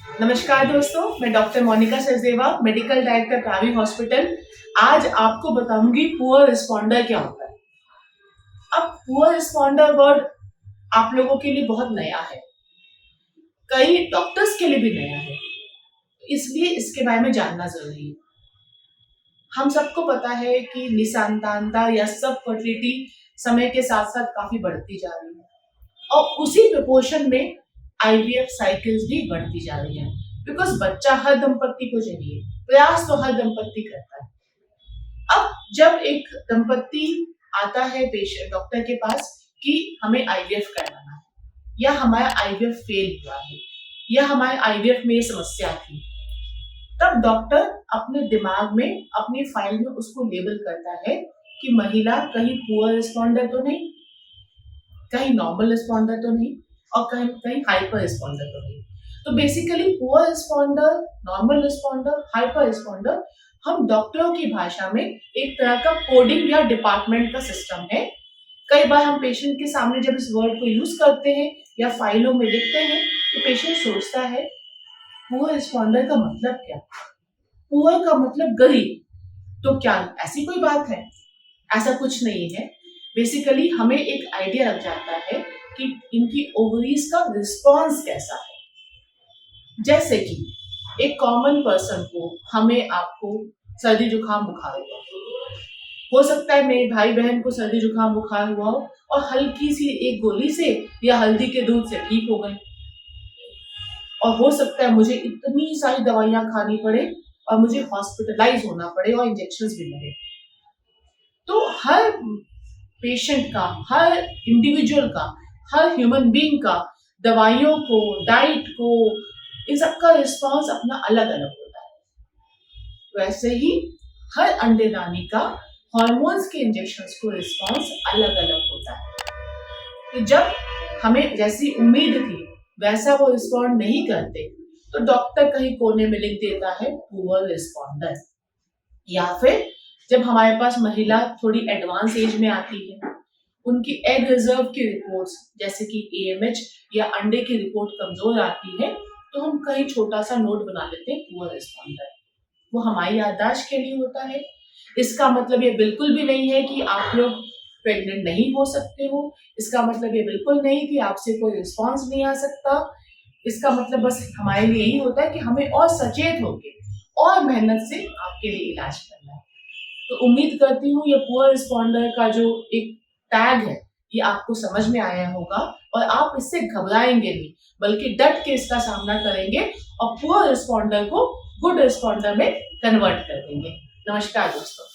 नमस्कार दोस्तों, मैं doctor Monica Sachdeva, medical director Pravi hospital. आज आपको बताऊंगी पुअर रिस्पॉन्डर क्या होता है। अब पुअर रिस्पॉन्डर वर्ड आप लोगों के लिए बहुत नया है, कई डॉक्टर्स के लिए भी नया है, इसलिए इसके बारे में जानना जरूरी है। हम सबको पता है कि निसंतानता या सब फर्टिलिटी समय के साथ साथ काफी बढ़ती जा रही है और उसी प्रोपोर्शन में आईवीएफ साइकिल्स भी बढ़ती जा रही है, बिकॉज बच्चा हर दंपत्ति को चाहिए, प्रयास तो हर दंपत्ति करता है। अब जब एक दंपत्ति आता है पेशेंट डॉक्टर के पास कि हमें आईवीएफ करवाना है या हमारा आईवीएफ फेल हुआ है या हमारे आईवीएफ में ये समस्या थी, तब डॉक्टर अपने दिमाग में अपनी फाइल में उसको लेबल करता है कि महिला कहीं पुअर रिस्पॉन्डर तो नहीं, कहीं नॉर्मल रिस्पॉन्डर तो नहीं और कहीं कहीं हाइपर रिस्पॉन्डर तो नहीं। तो basically poor responder, normal responder, hyper responder हम डॉक्टरों की भाषा में एक तरह का कोडिंग या डिपार्टमेंट का सिस्टम है। कई बार हम पेशेंट के सामने जब इस वर्ड को यूज करते हैं या फाइलों में लिखते हैं तो पेशेंट सोचता है पुअर रिस्पॉन्डर का मतलब क्या? पुअर का मतलब गरीब, तो क्या ऐसी कोई बात है? ऐसा कुछ नहीं है। बेसिकली हमें एक आइडिया लग जाता है कि इनकी ओवरीज का रिस्पॉन्स कैसा है। जैसे कि एक कॉमन पर्सन को, हमें आपको सर्दी जुकाम बुखार हुआ, हो सकता है मेरे भाई बहन को सर्दी जुकाम बुखार हुआ हो और हल्की सी एक गोली से या हल्दी के दूध से ठीक हो गए, और हो सकता है मुझे इतनी सारी दवाइयां खानी पड़े और मुझे हॉस्पिटलाइज होना पड़े और इंजेक्शंस भी लगे। तो हर पेशेंट का, हर इंडिविजुअल का, हर ह्यूमन बीइंग का दवाइयों को, डाइट को, इन सबका रिस्पॉन्स अपना अलग अलग होता है। वैसे ही हर अंडेदानी का हॉर्मोन्स के इंजेक्शंस को रिस्पॉन्स अलग अलग होता है। तो जब हमें जैसी उम्मीद थी वैसा वो रिस्पॉन्ड नहीं करते तो डॉक्टर कहीं कोने में लिख देता है पुअर रिस्पॉन्डर। या फिर जब हमारे पास महिला थोड़ी एडवांस एज में आती है, उनकी एग रिजर्व की रिपोर्ट्स जैसे कि एएमएच या अंडे की रिपोर्ट कमजोर आती है, तो हम कहीं छोटा सा नोट बना लेते हैं पुअर रिस्पॉन्डर। वो हमारी याददाश्त के लिए होता है। इसका मतलब ये बिल्कुल भी नहीं है कि आप लोग प्रेग्नेंट नहीं हो सकते हो। इसका मतलब ये बिल्कुल नहीं कि आपसे कोई रिस्पॉन्स नहीं आ सकता। इसका मतलब बस हमारे लिए यही होता है कि हमें और सचेत होके और मेहनत से आपके लिए इलाज करना है। तो उम्मीद करती हूँ ये पुअर रिस्पॉन्डर का जो एक टैग है ये आपको समझ में आया होगा और आप इससे घबराएंगे नहीं, बल्कि डट के इसका सामना करेंगे और पुअर रिस्पॉन्डर को गुड रिस्पॉन्डर में कन्वर्ट कर देंगे। नमस्कार दोस्तों।